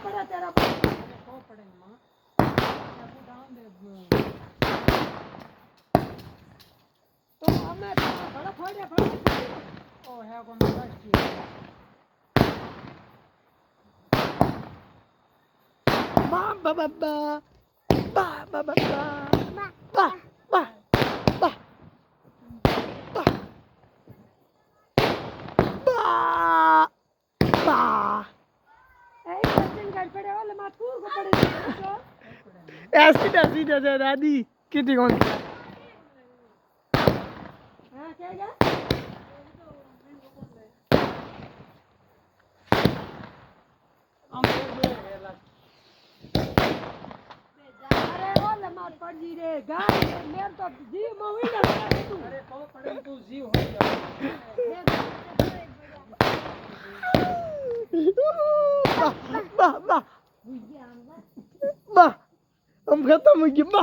पड़ा तेरा को पड़ेंगे मां आपको डाउन दे तो हमें बड़ा फोड़े ओ है कौन राष्ट्रीय बा बा बा बा बा बा बा बा बा बा बा बच्चन घर पड़े वाले मां तू को पड़े तो ऐसी ऐसी जैसे दादी कितनी कौन सी हां क्या गया हम बोलेगा अरे वाले मां पड़ जी रे गाय मेरे तो जी मोवी ना तू अरे को पड़े तू जी हो गया बा बा बा हम खत्म हो गए बा